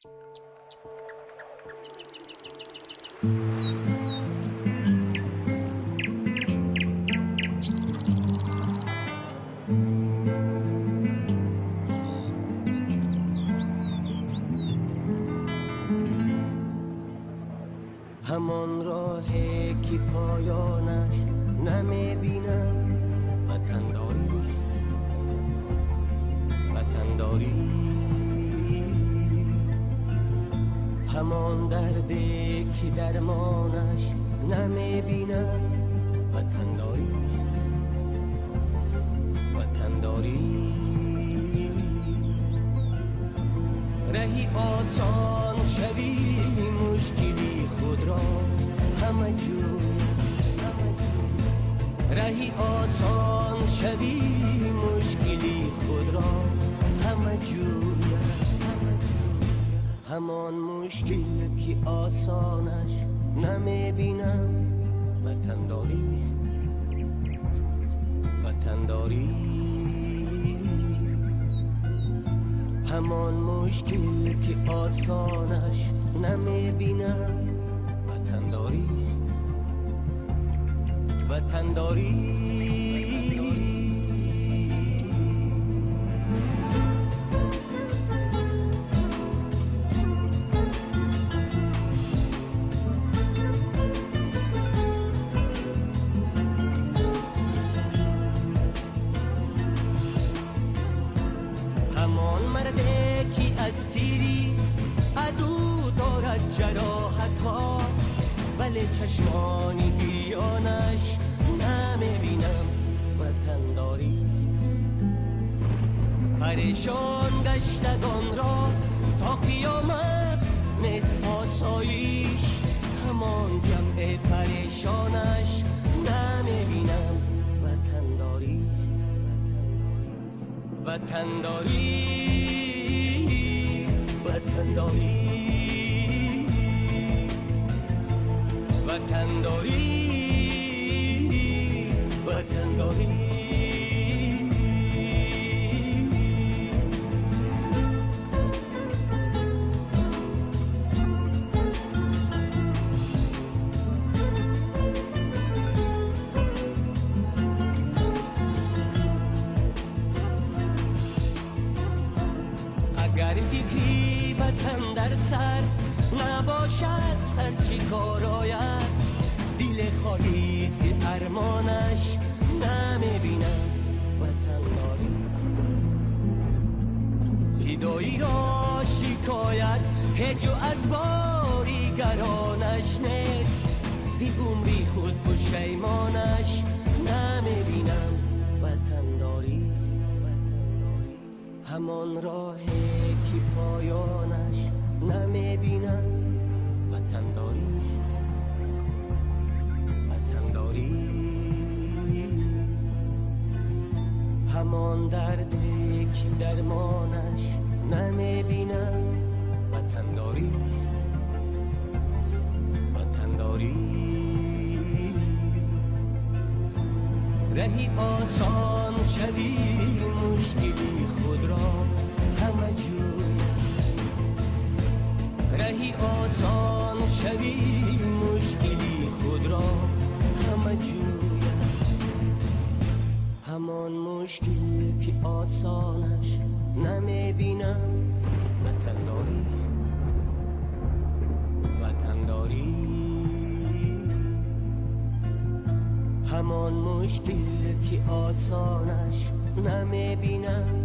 همان راهی که پایانش نمیبینم وطنداریست، وطنداری. همان دردی که درمانش نمیبینم وطنداریست، وطنداری. رهی آسان شوی مشکلی خود را همه جور، رهی آسان شوی مشکلی خود را همه جور. همان مشکل که آسانش نمیبینم وطنداریست، وطنداری. همان مشکل که آسانش نمیبینم وطنداریست، وطنداری. از تیری عدو دارد جراحت‌ها، ولی چشمانی بیانش نمیبینم وطنداریست. پریشان گشتگان را تا قیامت نیست آسایش، همان جمع پریشانش نمیبینم وطنداریست، وطنداری. وطنداری، وطنداری، وطنداری. اگر یکی وطن در سر نباشد، سر چی کار آید؟ دل خالی ز ارمانش نمیبینم وطنداریست. فدایی را شکایت هیچ از باریگرانش نیست، زی عمری خود پشیمانش نمیبینم وطنداریست. همان راهی که پایانش نمیبینم وطنداریست، وطنداری. همان دردی که درمانش نمیبینم وطنداریست، وطنداری. رهی آسان شوی مشکلی خود را همه جور، رهی آسان شوی مشکلی خود را همه جور. همان مشکل که آسانش نمیبینم وطنداریست، وطنداری. همان مشکل که آسانش نمیبینم